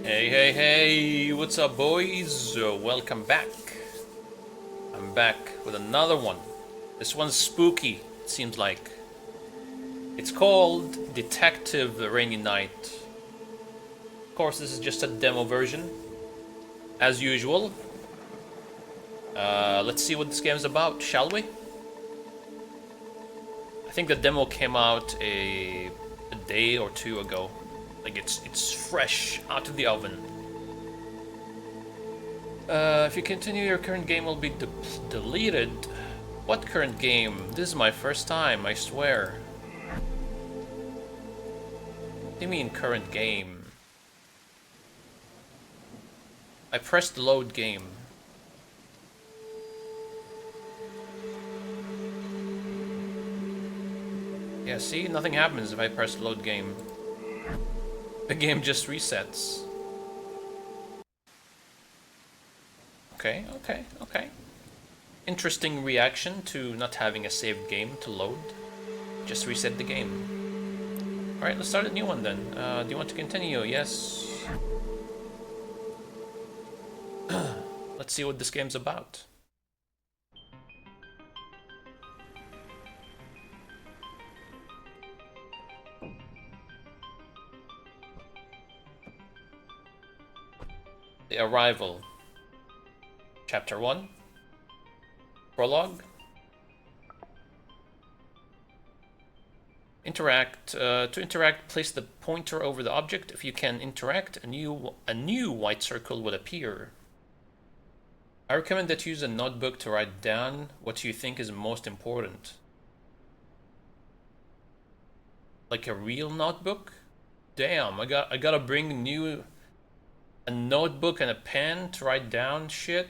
Hey, hey, hey, what's up, boys? Welcome back. I'm back with another one. This one's spooky, it seems like. It's called Detective Rainy Night. Of course, this is just a demo version, as usual. Let's see what this game is about, shall we? I think the demo came out a day or two ago. Like it's fresh out of the oven. If you continue, your current game will be deleted. What current game? This is my first time, I swear. What do you mean current game? I pressed load game. Yeah, see? Nothing happens if I press load game. The game just resets. Okay. Interesting reaction to not having a saved game to load. Just reset the game. Alright, let's start a new one then. Do you want to continue? Yes. Let's see what this game's about. The Arrival. Chapter 1. Prologue. Interact. To interact, place the pointer over the object. If you can interact, a new white circle will appear. I recommend that you use a notebook to write down what you think is most important. Like a real notebook? Damn, I gotta bring a notebook and a pen to write down shit?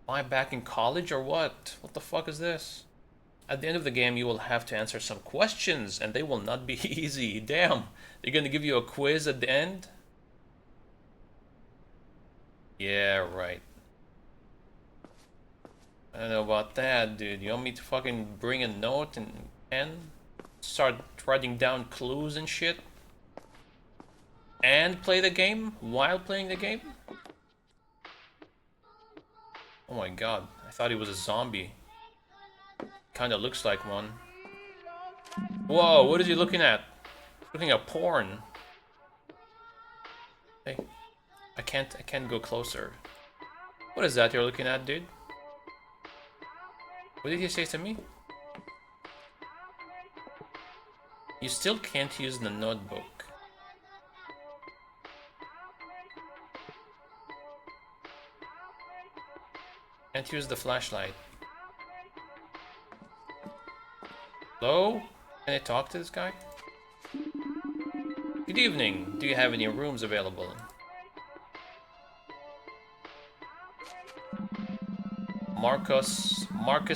Am I back in college or what? What the fuck is this? At the end of the game, you will have to answer some questions, and they will not be easy. Damn, they're gonna give you a quiz at the end? Yeah, right. I don't know about that, dude. You want me to fucking bring a note and pen? Start writing down clues and shit? And play the game while playing the game? Oh my god, I thought he was a zombie. Kinda looks like one. Whoa, what is he looking at? Looking at porn. Hey, I can't go closer. What is that you're looking at, dude? What did he say to me? You still can't use the notebook. Can't use the flashlight. Hello? Can I talk to this guy? Good evening. Do you have any rooms available? Marcus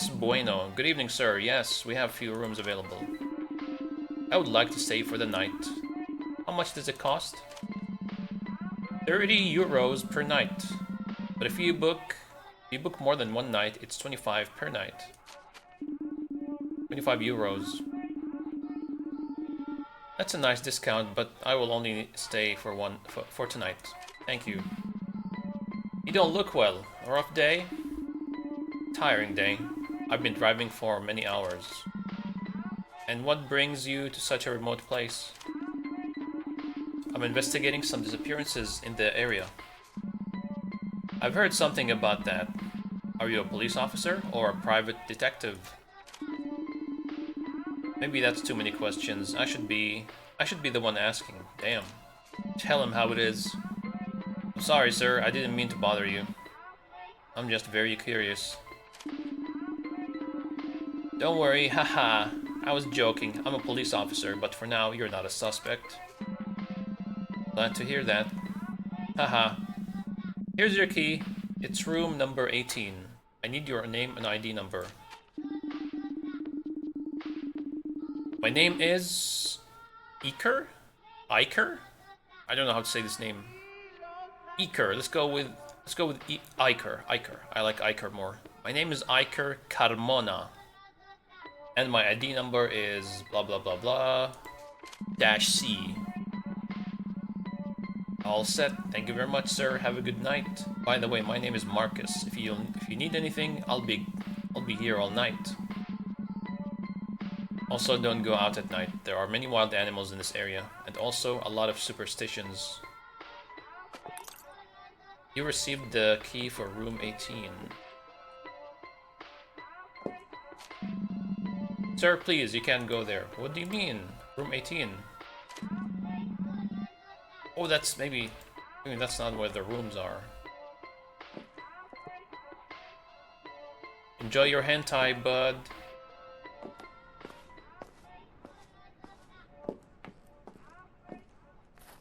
Bueno. Good evening, sir. Yes, we have a few rooms available. I would like to stay for the night. How much does it cost? 30 euros per night. But if you book more than one night, it's 25 per night. 25 euros. That's a nice discount, but I will only stay for tonight. Thank you. You don't look well. A rough day? Tiring day. I've been driving for many hours. And what brings you to such a remote place? I'm investigating some disappearances in the area. I've heard something about that. Are you a police officer or a private detective? Maybe that's too many questions. I should be the one asking. Damn. Tell him how it is. I'm sorry, sir. I didn't mean to bother you. I'm just very curious. Don't worry, haha. I was joking. I'm a police officer, but for now, you're not a suspect. Glad to hear that. Haha. Here's your key. It's room number 18. I need your name and ID number. My name is... Iker? Iker? I don't know how to say this name. Iker. Let's go with Iker. Iker. I like Iker more. My name is Iker Carmona. And my ID number is blah blah blah blah dash C. All set. Thank you very much, sir. Have a good night. By the way, my name is Marcus. If you need anything, I'll be here all night. Also, don't go out at night. There are many wild animals in this area, and also a lot of superstitions. You received the key for room 18. Sir, please, you can't go there. What do you mean? Room 18? Oh, that's maybe that's not where the rooms are. Enjoy your hentai, bud.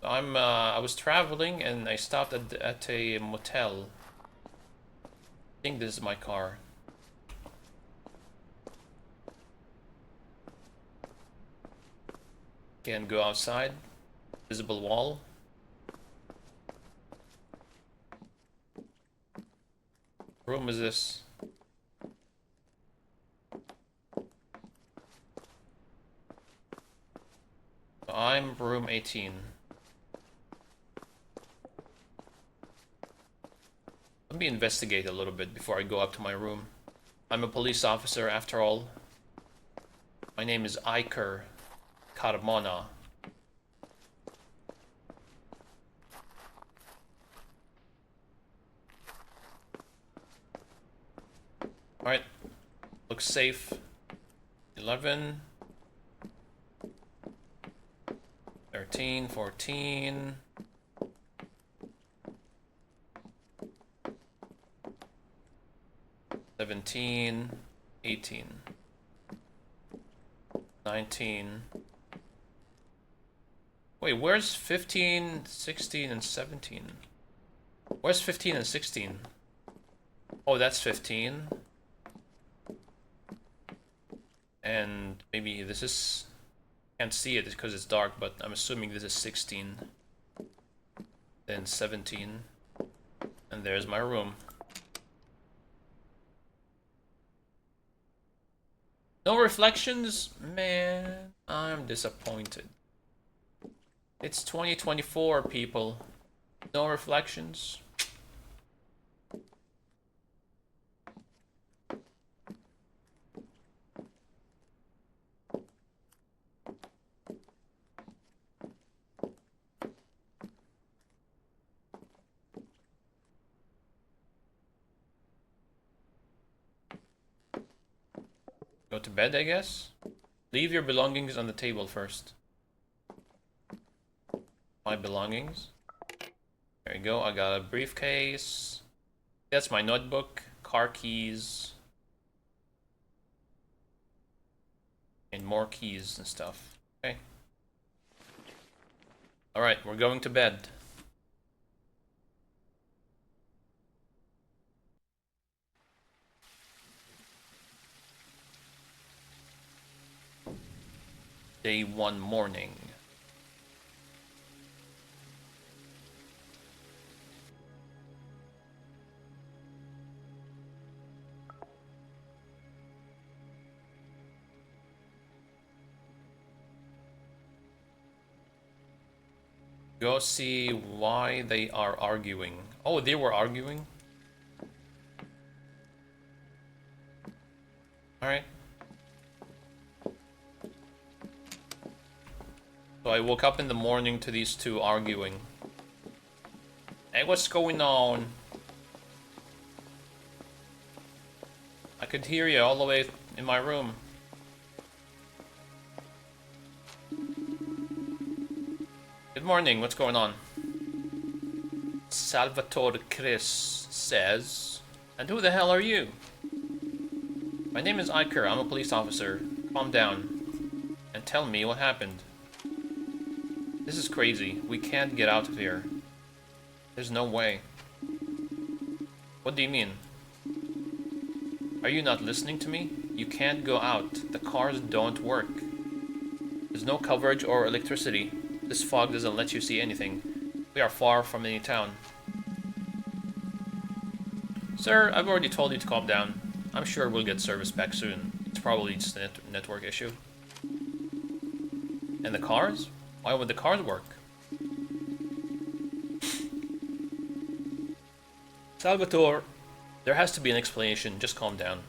I was traveling and I stopped at a motel. I think this is my car. Can go outside. Visible wall. What room is this? I'm room 18. Let me investigate a little bit before I go up to my room. I'm a police officer after all. My name is Iker Carmona. Alright. Looks safe. 11. 13, 14. 17, 18, 19. Wait, where's 15, 16, and 17? Where's 15 and 16? Oh, that's 15. And maybe this is... Can't see it because it's dark, but I'm assuming this is 16. Then 17. And there's my room. No reflections? Man, I'm disappointed. It's 2024, people. No reflections. Go to bed, I guess? Leave your belongings on the table first. My belongings. There you go, I got a briefcase. That's my notebook, car keys. And more keys and stuff. Okay. Alright, we're going to bed. Day 1 morning. Go see why they are arguing. Oh, they were arguing? Alright. So I woke up in the morning to these two arguing. Hey, what's going on? I could hear you all the way in my room. Good morning, what's going on? Salvatore Chris says... And who the hell are you? My name is Iker, I'm a police officer. Calm down. And tell me what happened. This is crazy. We can't get out of here. There's no way. What do you mean? Are you not listening to me? You can't go out. The cars don't work. There's no coverage or electricity. This fog doesn't let you see anything. We are far from any town. Sir, I've already told you to calm down. I'm sure we'll get service back soon. It's probably just a network issue. And the cars? Why would the cars work? Salvatore, there has to be an explanation. Just calm down.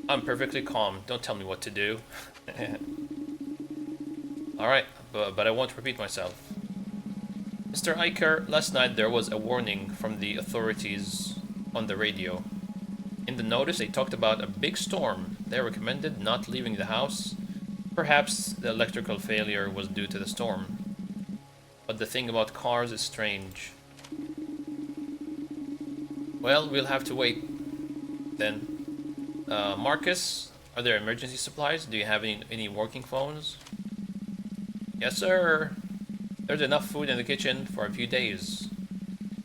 I'm perfectly calm. Don't tell me what to do. Alright, but I won't repeat myself. Mr. Iker, last night there was a warning from the authorities on the radio. In the notice, they talked about a big storm. They recommended not leaving the house. Perhaps the electrical failure was due to the storm. But the thing about cars is strange. Well, we'll have to wait then. Marcus, are there emergency supplies? Do you have any working phones? Yes, sir. There's enough food in the kitchen for a few days.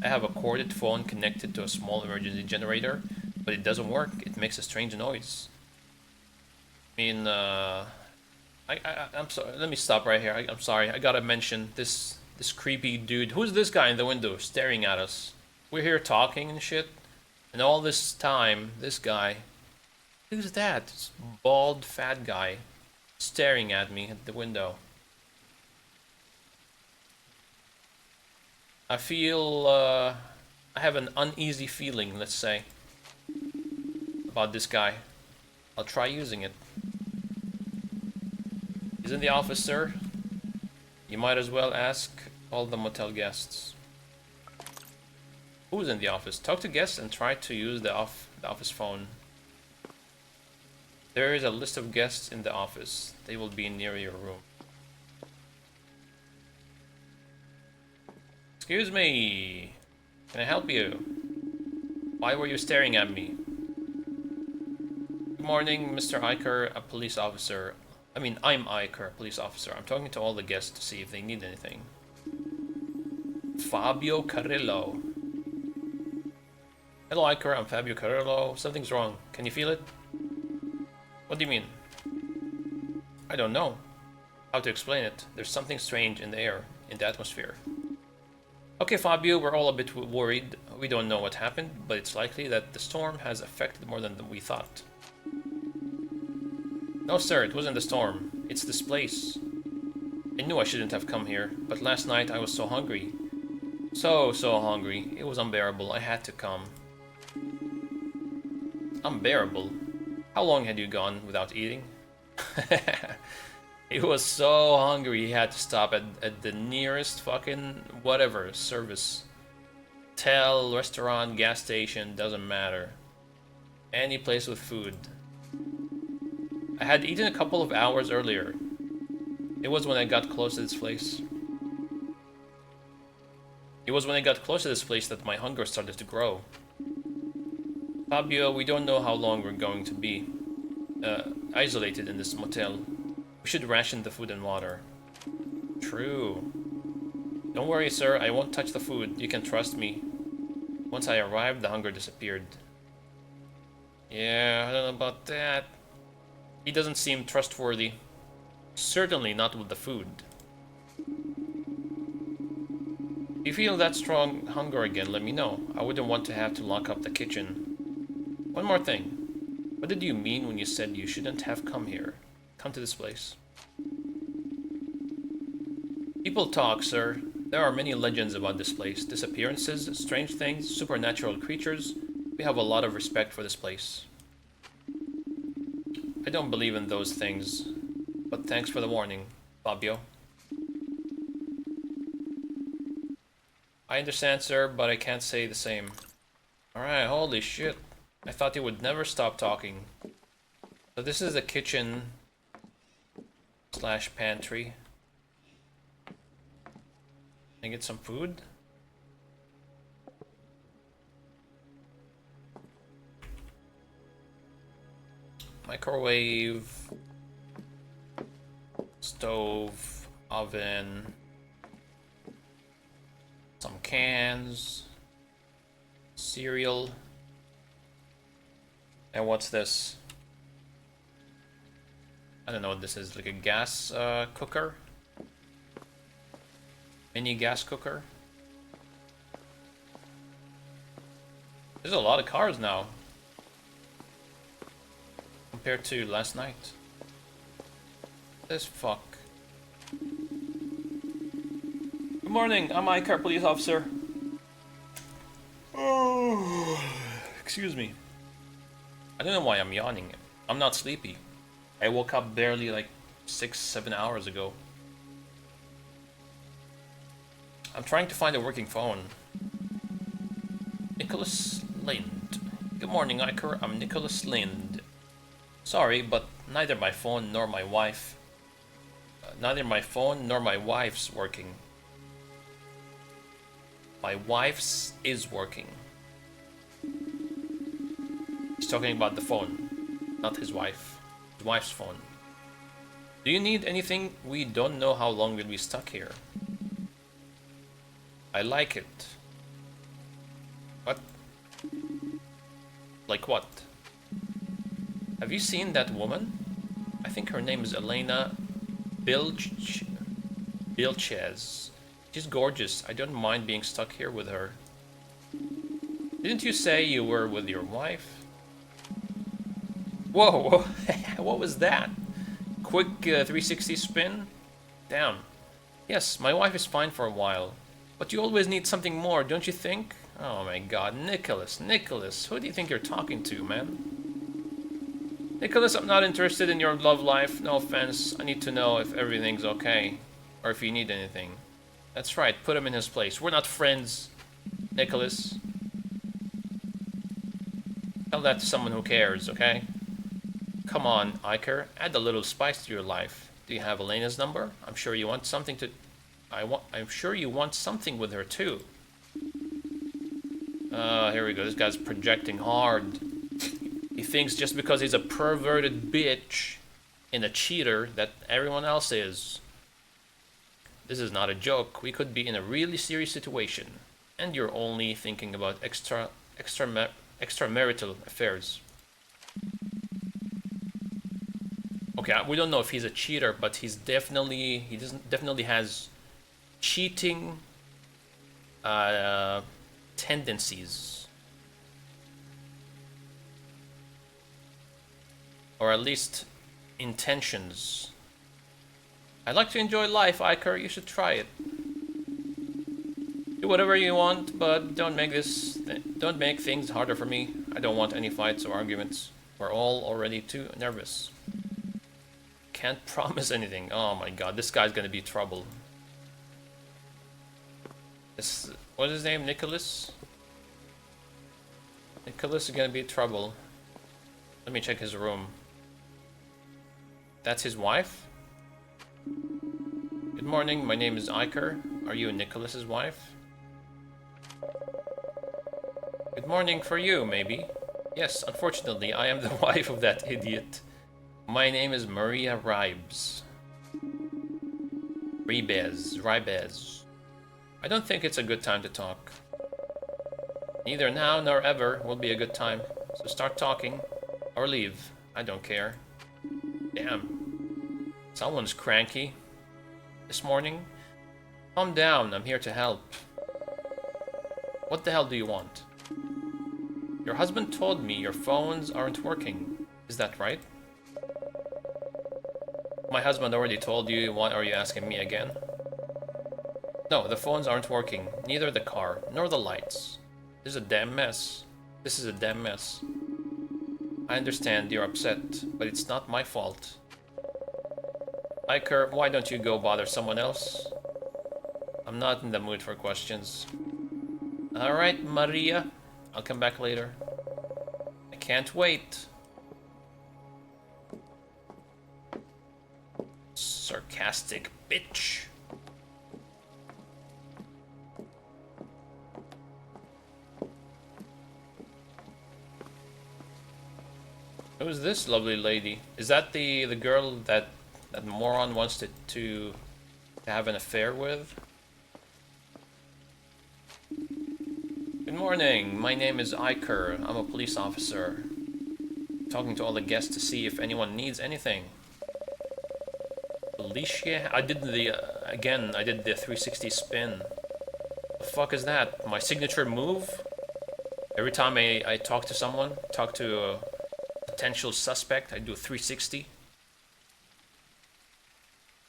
I have a corded phone connected to a small emergency generator, but it doesn't work. It makes a strange noise. I mean, I'm sorry. Let me stop right here. I'm sorry. I gotta mention this creepy dude. Who's this guy in the window staring at us? We're here talking and shit, and all this time, this guy. Who's that? This bald, fat guy staring at me at the window. I feel, I have an uneasy feeling, let's say, about this guy. I'll try using it. He's in the office, sir. You might as well ask all the motel guests. Who's in the office? Talk to guests and try to use the office phone. There is a list of guests in the office. They will be near your room. Excuse me. Can I help you? Why were you staring at me? Good morning, Mr. Iker, a police officer. I'm Iker, police officer. I'm talking to all the guests to see if they need anything. Fabio Carrillo. Hello, Iker. I'm Fabio Carrillo. Something's wrong. Can you feel it? What do you mean? I don't know how to explain it. There's something strange in the air, in the atmosphere. Okay, Fabio, we're all a bit worried. We don't know what happened, but it's likely that the storm has affected more than we thought. No, sir, it wasn't the storm. It's this place. I knew I shouldn't have come here, but last night I was so hungry. So hungry. It was unbearable. I had to come. Unbearable? How long had you gone without eating? He was so hungry he had to stop at the nearest fucking whatever service. Hotel, restaurant, gas station, doesn't matter. Any place with food. I had eaten a couple of hours earlier. It was when I got close to this place. It was when I got close to this place that my hunger started to grow. Fabio, we don't know how long we're going to be isolated in this motel. We should ration the food and water. True. Don't worry, sir. I won't touch the food. You can trust me. Once I arrived, the hunger disappeared. Yeah, I don't know about that. He doesn't seem trustworthy. Certainly not with the food. If you feel that strong hunger again, let me know. I wouldn't want to have to lock up the kitchen. One more thing. What did you mean when you said you shouldn't have come here? Come to this place. People talk, sir. There are many legends about this place. Disappearances, strange things, supernatural creatures. We have a lot of respect for this place. I don't believe in those things. But thanks for the warning, Fabio. I understand, sir, but I can't say the same. Alright, holy shit. I thought he would never stop talking. So this is the kitchen slash pantry. Can I get some food? Microwave, stove, oven, some cans, cereal. And what's this? I don't know what this is, like a gas cooker? Mini gas cooker? There's a lot of cars now. Compared to last night. This fuck. Good morning, I'm Iker, police officer. Oh, excuse me. I don't know why I'm yawning. I'm not sleepy. I woke up barely like 6-7 hours ago. I'm trying to find a working phone. Nicholas Lind. Good morning, Iker. I'm Nicholas Lind. Sorry, but neither my phone nor my wife. Neither my phone nor my wife's working. My wife's is working. He's talking about the phone, not his wife. His wife's phone. Do you need anything? We don't know how long we'll be stuck here. I like it. What? Like what? Have you seen that woman? I think her name is Elena Bilchez. She's gorgeous. I don't mind being stuck here with her. Didn't you say you were with your wife? Whoa, what was that? Quick 360 spin? Damn. Yes, my wife is fine for a while. But you always need something more, don't you think? Oh my god, Nicholas, who do you think you're talking to, man? Nicholas, I'm not interested in your love life, no offense. I need to know if everything's okay, or if you need anything. That's right, put him in his place. We're not friends, Nicholas. Tell that to someone who cares, okay? Come on, Iker, add a little spice to your life. Do you have Elena's number? I'm sure you want something to... I'm sure you want something with her too. Here we go. This guy's projecting hard. He thinks just because he's a perverted bitch and a cheater that everyone else is. This is not a joke. We could be in a really serious situation, and you're only thinking about extramarital affairs. Okay, we don't know if he's a cheater, but he definitely has cheating tendencies, or at least intentions. I'd like to enjoy life, Iker. You should try it. Do whatever you want, but don't make things harder for me. I don't want any fights or arguments. We're all already too nervous. Can't promise anything. Oh my god, this guy's gonna be trouble. What's his name? Nicholas? Nicholas is gonna be trouble. Let me check his room. That's his wife? Good morning, my name is Iker. Are you Nicholas's wife? Good morning for you, maybe. Yes, unfortunately, I am the wife of that idiot. My name is Maria Ribes. Ribes. I don't think it's a good time to talk. Neither now nor ever will be a good time. So start talking, or leave. I don't care. Damn. Someone's cranky. This morning? Calm down, I'm here to help. What the hell do you want? Your husband told me your phones aren't working. Is that right? My husband already told you, why are you asking me again? No, the phones aren't working, neither the car, nor the lights. This is a damn mess. I understand you're upset, but it's not my fault. Iker, why don't you go bother someone else? I'm not in the mood for questions. Alright, Maria. I'll come back later. I can't wait. Sarcastic bitch. Who's this lovely lady? Is that the girl that moron wants to have an affair with? Good morning. My name is Iker. I'm a police officer. Talking to all the guests to see if anyone needs anything. Alicia? I did the 360 spin. The fuck is that? My signature move? Every time I talk to someone, talk to a potential suspect, I do a 360.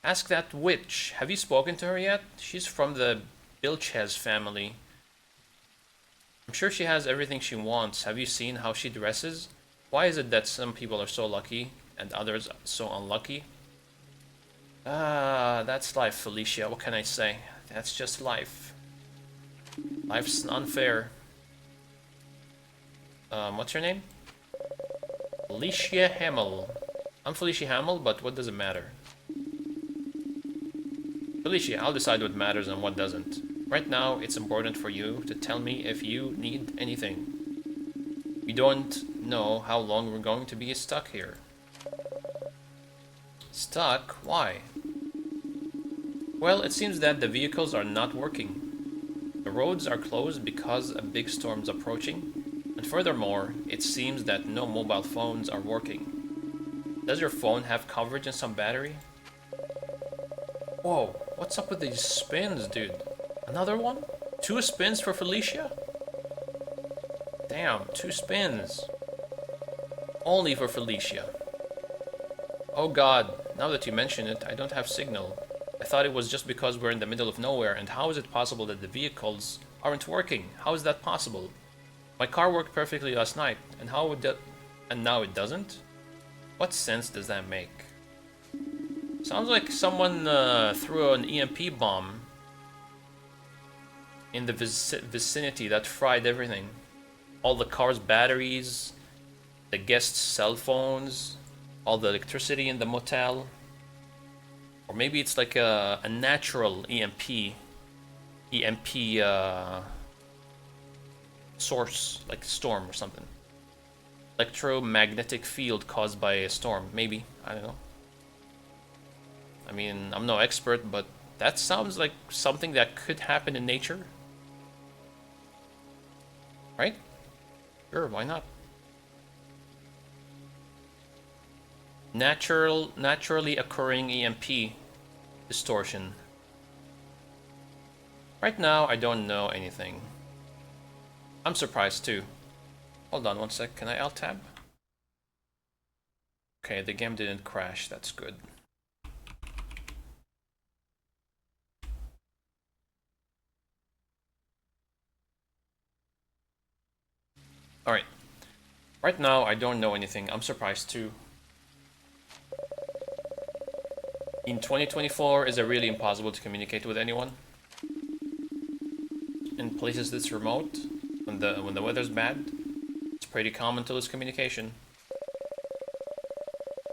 Ask that witch. Have you spoken to her yet? She's from the Bilchez family. I'm sure she has everything she wants. Have you seen how she dresses? Why is it that some people are so lucky and others so unlucky? Ah, that's life, Felicia. What can I say? That's just life. Life's unfair. What's your name? Felicia Hamill. I'm Felicia Hamill, but what does it matter? Felicia, I'll decide what matters and what doesn't. Right now, it's important for you to tell me if you need anything. We don't know how long we're going to be stuck here. Stuck? Why? Well, it seems that the vehicles are not working. The roads are closed because a big storm's approaching. And furthermore, it seems that no mobile phones are working. Does your phone have coverage and some battery? Whoa, what's up with these spins, dude? Another one? 2 spins for Felicia? Damn, 2 spins. Only for Felicia. Oh god, now that you mention it, I don't have signal. I thought it was just because we're in the middle of nowhere, and how is it possible that the vehicles aren't working? How is that possible? My car worked perfectly last night, and how would that... and now it doesn't? What sense does that make? Sounds like someone threw an EMP bomb in the vicinity that fried everything. All the car's batteries, the guests' cell phones, all the electricity in the motel. Or maybe it's like a natural EMP source, like storm or something. Electromagnetic field caused by a storm, maybe, I don't know. I mean, I'm no expert, but that sounds like something that could happen in nature. Right? Sure, why not? Naturally occurring EMP distortion. Right now, I don't know anything. I'm surprised too. Hold on one sec, can I alt-tab? Okay, the game didn't crash, that's good. Alright. Right now, I don't know anything. I'm surprised too. In 2024, is it really impossible to communicate with anyone? In places this remote, when the weather's bad, it's pretty common to lose communication.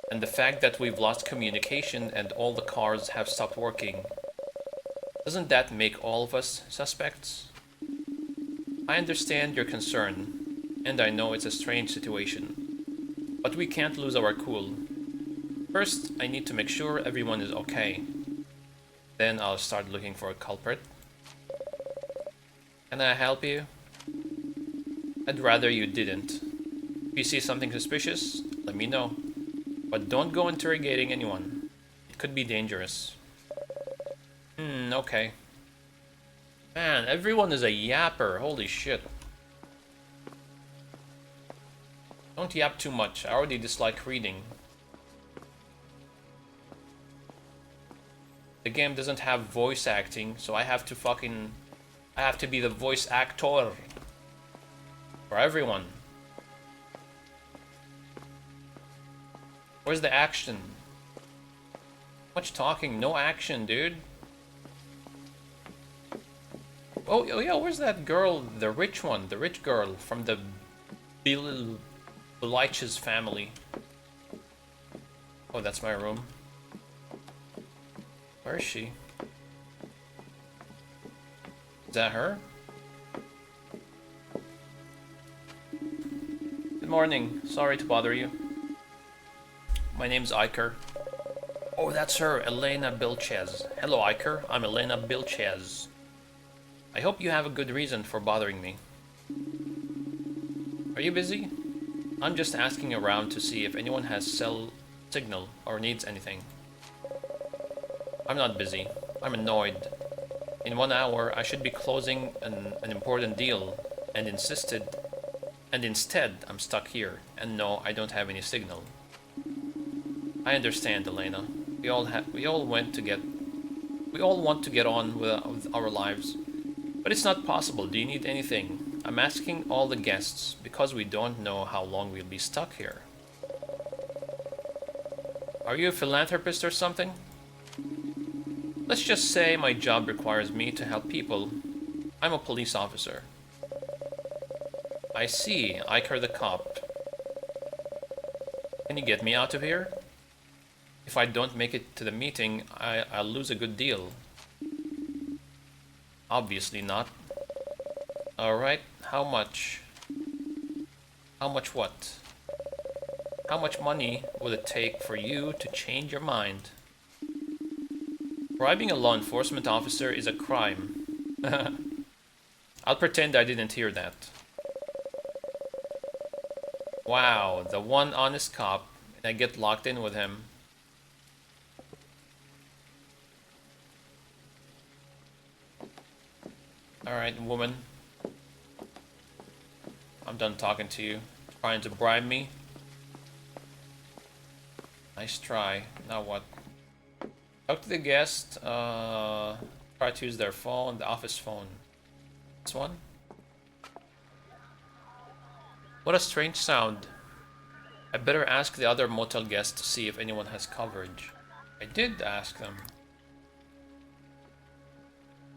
And the fact that we've lost communication and all the cars have stopped working, doesn't that make all of us suspects? I understand your concern, and I know it's a strange situation, but we can't lose our cool. First, I need to make sure everyone is okay. Then I'll start looking for a culprit. Can I help you? I'd rather you didn't. If you see something suspicious, let me know. But don't go interrogating anyone. It could be dangerous. Okay. Man, everyone is a yapper. Holy shit. Don't yap too much. I already dislike reading. The game doesn't have voice acting, so I have to be the voice actor for everyone. Where's the action? Much talking, no action, dude. Oh yeah, where's that girl, the rich one, the rich girl from the Bilich's family? Oh, that's my room. Where is she? Is that her? Good morning. Sorry to bother you. My name's Iker. Oh, that's her, Elena Bilchez. Hello, Iker. I'm Elena Bilchez. I hope you have a good reason for bothering me. Are you busy? I'm just asking around to see if anyone has cell signal or needs anything. I'm not busy. I'm annoyed. In 1 hour, I should be closing an important deal, and instead, I'm stuck here, and no, I don't have any signal. I understand, Elena. We all want to get on with our lives, but it's not possible. Do you need anything? I'm asking all the guests because we don't know how long we'll be stuck here. Are you a philanthropist or something? Let's just say my job requires me to help people. I'm a police officer. I see, Iker the cop. Can you get me out of here? If I don't make it to the meeting, I'll lose a good deal. Obviously not. Alright, how much? How much what? How much money will it take for you to change your mind? Bribing a law enforcement officer is a crime. I'll pretend I didn't hear that. Wow, the one honest cop, and I get locked in with him. Alright, woman. I'm done talking to you. Trying to bribe me? Nice try. Now what? Talk to the guest. Try to use their phone, the office phone. This one? What a strange sound. I better ask the other motel guests to see if anyone has coverage. I did ask them.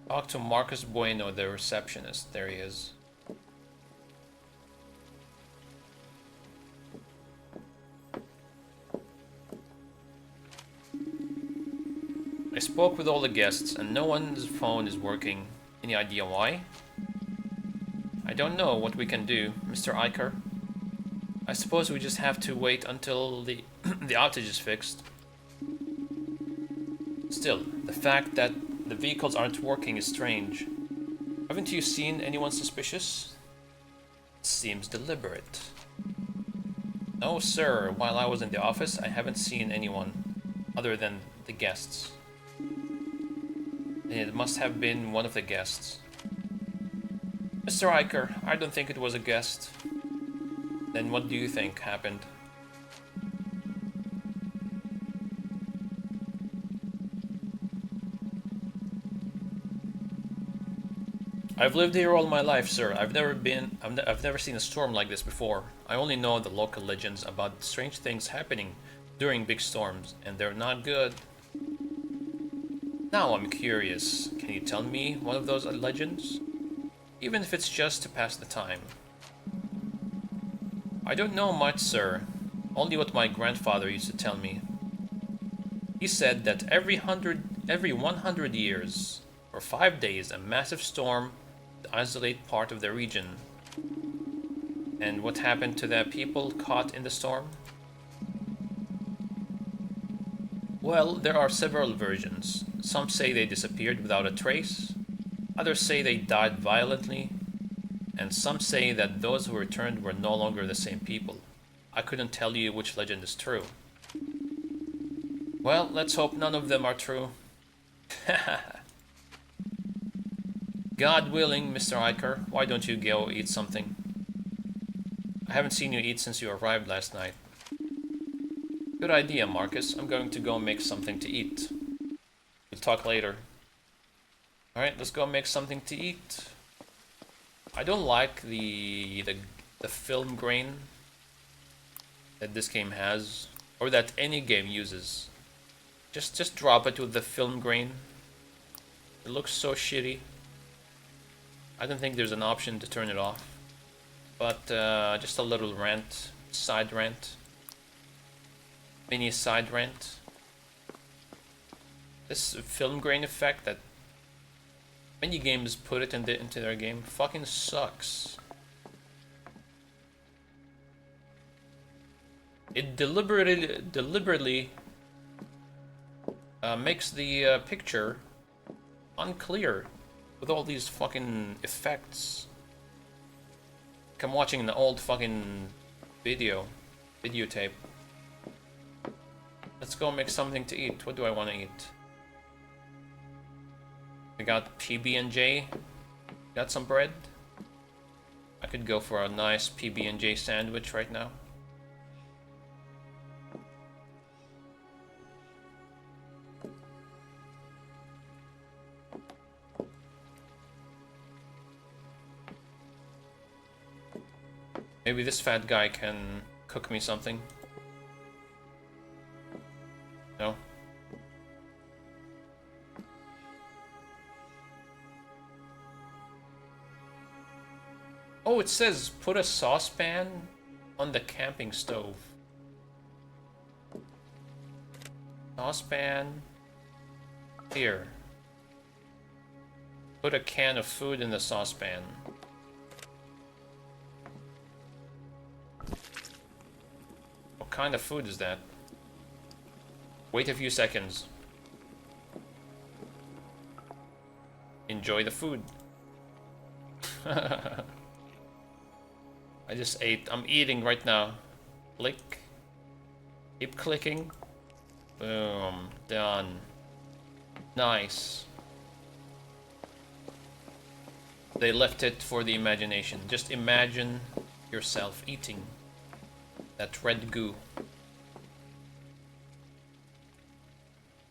Talk to Marcus Bueno, the receptionist. There he is. I spoke with all the guests and no one's phone is working. Any idea why? I don't know what we can do, Mr. Iker. I suppose we just have to wait until the the outage is fixed. Still, the fact that the vehicles aren't working is strange. Haven't you seen anyone suspicious? It seems deliberate. No, sir. While I was in the office, I haven't seen anyone other than the guests. It must have been one of the guests. Mr. Iker, I don't think it was a guest. Then what do you think happened? I've lived here all my life, sir. I've never seen a storm like this before. I only know the local legends about strange things happening during big storms, and they're not good. Now I'm curious. Can you tell me one of those legends? Even if it's just to pass the time. I don't know much, sir. Only what my grandfather used to tell me. He said that every 100 years, for 5 days, a massive storm would isolate part of the region. And what happened to the people caught in the storm? Well, there are several versions. Some say they disappeared without a trace, others say they died violently, and some say that those who returned were no longer the same people. I couldn't tell you which legend is true. Well, let's hope none of them are true. God willing, Mr. Iker, why don't you go eat something? I haven't seen you eat since you arrived last night. Good idea, Marcus. I'm going to go make something to eat. We'll talk later. Alright, let's go make something to eat. I don't like the film grain that this game has, or that any game uses. Just drop it with the film grain. It looks so shitty. I don't think there's an option to turn it off. But just a little rant, side rant. Mini side rant. This film grain effect that many games put it into their game fucking sucks. It deliberately makes the picture unclear with all these fucking effects. Like I'm watching an old fucking videotape. Let's go make something to eat. What do I want to eat? We got PB&J. Got some bread. I could go for a nice PB&J sandwich right now. Maybe this fat guy can cook me something. No? Oh, it says put a saucepan on the camping stove. Saucepan. Here. Put a can of food in the saucepan. What kind of food is that? Wait a few seconds. Enjoy the food. I just ate. I'm eating right now. Click. Keep clicking. Boom. Done. Nice. They left it for the imagination. Just imagine yourself eating that red goo.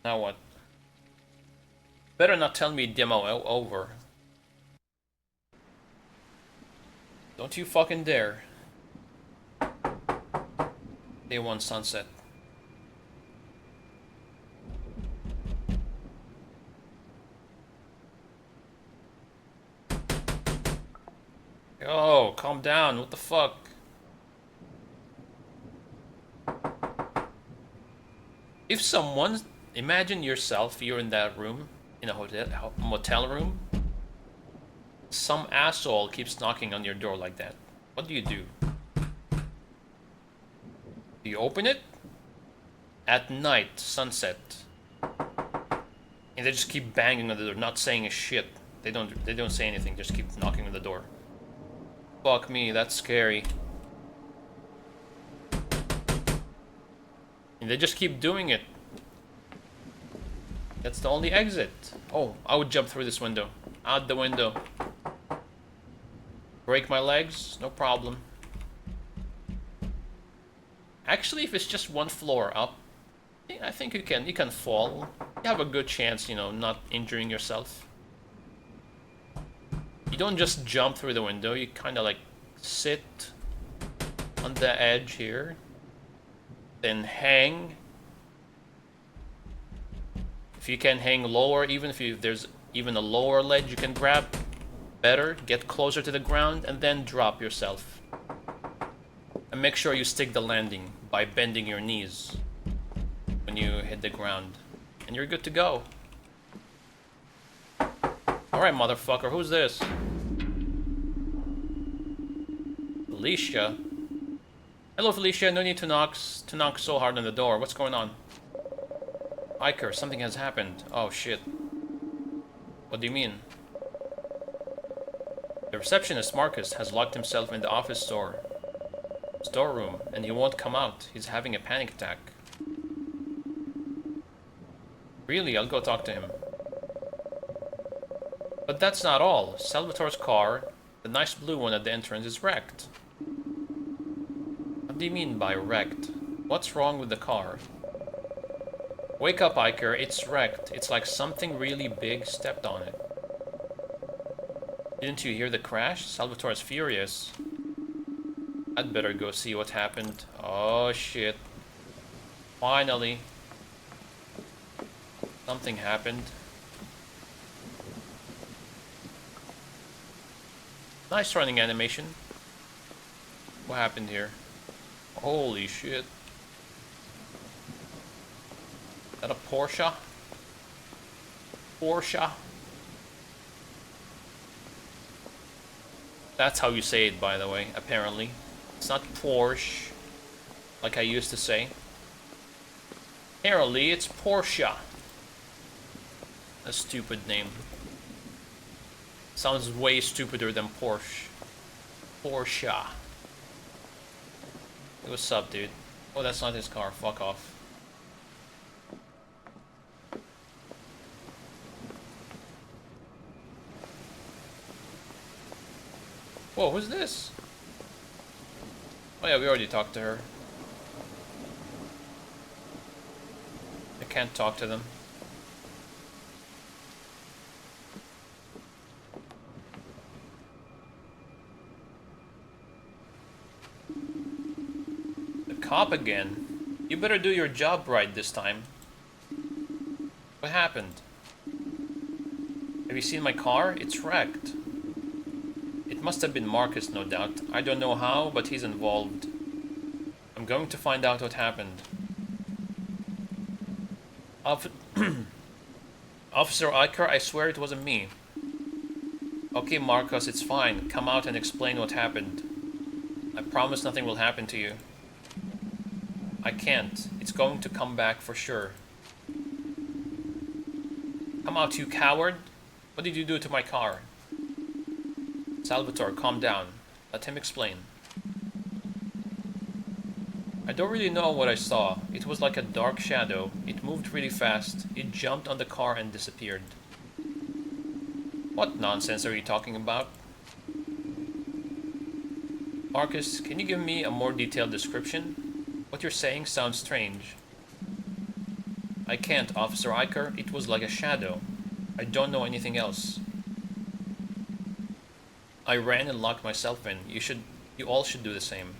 Now what? Better not tell me demo over. Don't you fucking dare. Day 1 sunset. Oh, calm down. What the fuck? If someone... Imagine yourself, you're in that room, in a motel room. Some asshole keeps knocking on your door like that. What do you do? Do you open it? At night, sunset. And they just keep banging on the door, not saying a shit. They don't say anything, just keep knocking on the door. Fuck me, that's scary. And they just keep doing it. That's the only exit. Oh, I would jump through this window. Out the window. Break my legs? No problem. Actually, if it's just one floor up, I think you can fall. You have a good chance, you know, not injuring yourself. You don't just jump through the window, you kind of like sit on the edge here, then hang. If you can hang lower, even if there's even a lower ledge you can grab, better, get closer to the ground, and then drop yourself. And make sure you stick the landing by bending your knees when you hit the ground. And you're good to go. Alright, motherfucker, who's this? Felicia? Hello, Felicia, no need to knock so hard on the door. What's going on? Iker, something has happened. Oh, shit. What do you mean? The receptionist, Marcus, has locked himself in the office storeroom, and he won't come out. He's having a panic attack. Really? I'll go talk to him. But that's not all. Salvatore's car, the nice blue one at the entrance, is wrecked. What do you mean by wrecked? What's wrong with the car? Wake up, Iker. It's wrecked. It's like something really big stepped on it. Didn't you hear the crash? Salvatore's furious. I'd better go see what happened. Oh, shit. Finally. Something happened. Nice running animation. What happened here? Holy shit. Is that a Porsche? Porsche? That's how you say it, by the way, apparently. It's not Porsche, like I used to say. Apparently, it's Porsche. A stupid name. Sounds way stupider than Porsche. Porsche. Hey, what's up, dude? Oh, that's not his car. Fuck off. Whoa, who's this? Oh yeah, we already talked to her. I can't talk to them. cop again. You better do your job right this time. What happened? Have you seen my car? It's wrecked. It must have been Marcus, no doubt. I don't know how, but he's involved. I'm going to find out what happened. Officer Iker, I swear it wasn't me. Okay, Marcus, it's fine. Come out and explain what happened. I promise nothing will happen to you. I can't. It's going to come back for sure. Come out, you coward. What did you do to my car? Salvatore, calm down. Let him explain. I don't really know what I saw. It was like a dark shadow. It moved really fast. It jumped on the car and disappeared. What nonsense are you talking about? Marcus, can you give me a more detailed description? What you're saying sounds strange. I can't, Officer Iker. It was like a shadow. I don't know anything else. I ran and locked myself in. You all should do the same.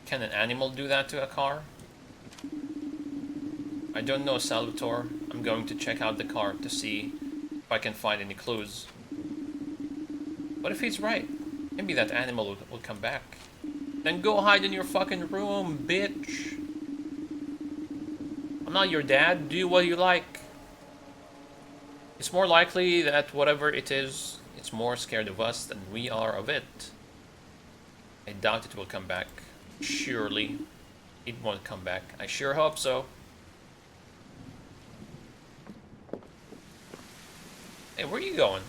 Can an animal do that to a car? I don't know, Salvatore. I'm going to check out the car to see if I can find any clues. What if he's right? Maybe that animal will come back. Then go hide in your fucking room, bitch. I'm not your dad. Do what you like. It's more likely that whatever it is, it's more scared of us than we are of it. I doubt it will come back. Surely, it won't come back. I sure hope so. Hey, where are you going?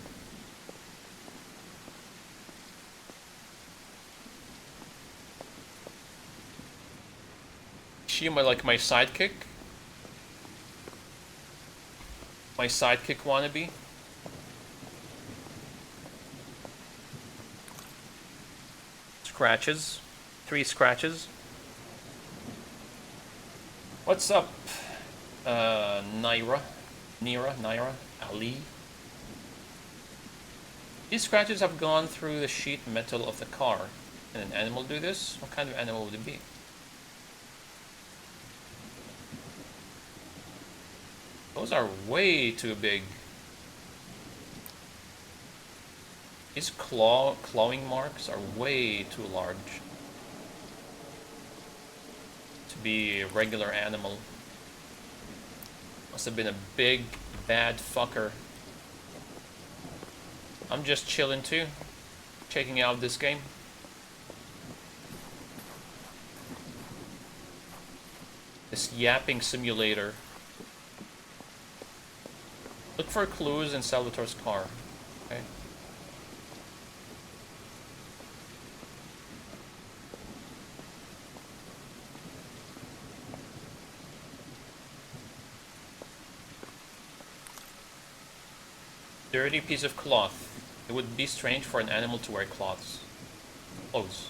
Is she like my sidekick? My sidekick wannabe? Scratches. 3 scratches. What's up, Naira, Ali? These scratches have gone through the sheet metal of the car. Can an animal do this? What kind of animal would it be? Those are way too big. These clawing marks are way too large to be a regular animal. Must have been a big, bad fucker. I'm just chilling too, checking out this game. This yapping simulator. Look for clues in Salvatore's car. Okay. Dirty piece of cloth. It would be strange for an animal to wear clothes. Clothes.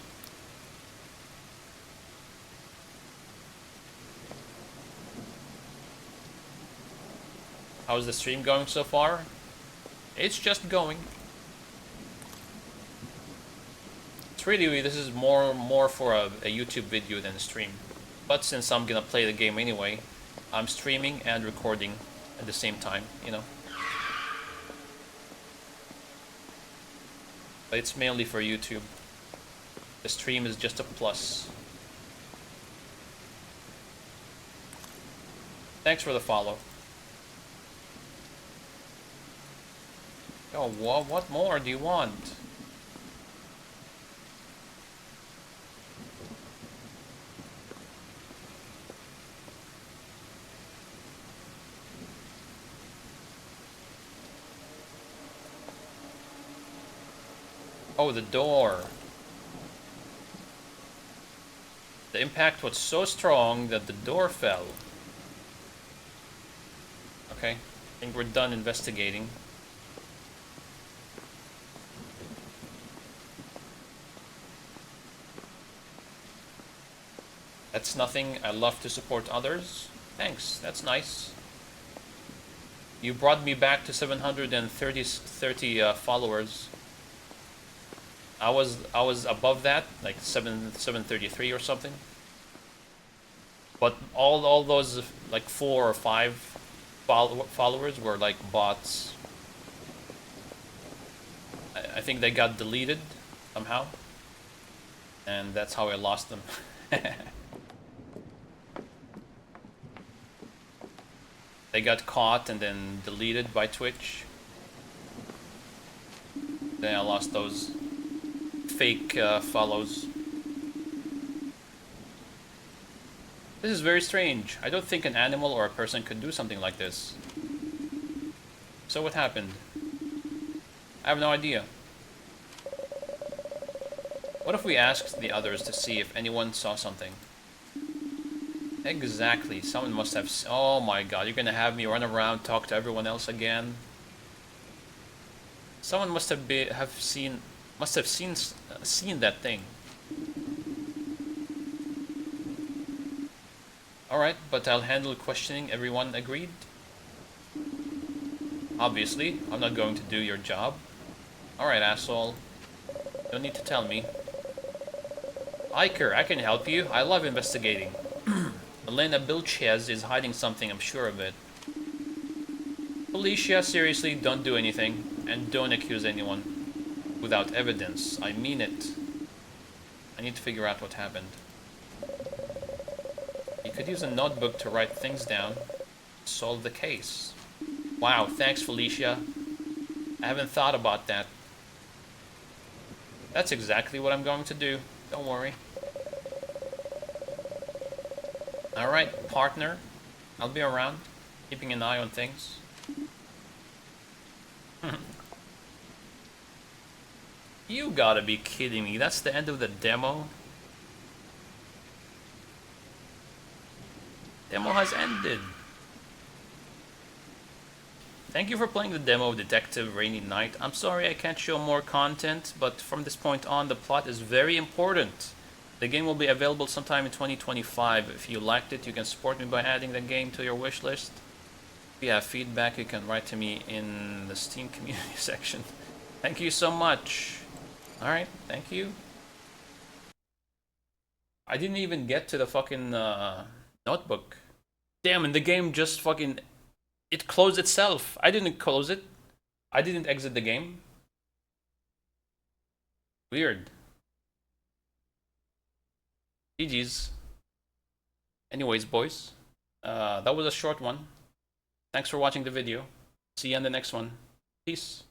How's the stream going so far? It's just going. It's really, this is more for a YouTube video than a stream. But since I'm gonna play the game anyway, I'm streaming and recording at the same time, you know. But it's mainly for YouTube. The stream is just a plus. Thanks for the follow. Oh, what more do you want? Oh, the door. The impact was so strong that the door fell. Okay, I think we're done investigating. That's nothing. I love to support others. Thanks, that's nice. You brought me back to 730 followers. I was above that, like 733 or something. But all those like 4 or 5 followers were like bots. I think they got deleted somehow, and that's how I lost them. They got caught and then deleted by Twitch. Then I lost those fake follows. This is very strange. I don't think an animal or a person could do something like this. So what happened? I have no idea. What if we asked the others to see if anyone saw something? Exactly. Someone must have... Oh my god, you're gonna have me run around, talk to everyone else again? Someone must have seen that thing. Alright, but I'll handle questioning. Everyone agreed? Obviously, I'm not going to do your job. Alright, asshole. Don't need to tell me. Iker, I can help you. I love investigating. Elena Bilchez is hiding something, I'm sure of it. Felicia, seriously, don't do anything. And don't accuse anyone without evidence. I mean it. I need to figure out what happened. You could use a notebook to write things down. Solve the case. Wow, thanks, Felicia. I haven't thought about that. That's exactly what I'm going to do. Don't worry. Alright, partner. I'll be around, keeping an eye on things. You gotta be kidding me. That's the end of the demo? Demo has ended. Thank you for playing the demo of Detective Rainy Night. I'm sorry I can't show more content, but from this point on, the plot is very important. The game will be available sometime in 2025. If you liked it, you can support me by adding the game to your wish list. If you have feedback, you can write to me in the Steam community section. Thank you so much. Alright, thank you. I didn't even get to the fucking notebook. Damn, and the game just fucking... It closed itself. I didn't close it. I didn't exit the game. Weird. GG's. Anyways, boys. That was a short one. Thanks for watching the video. See you on the next one. Peace.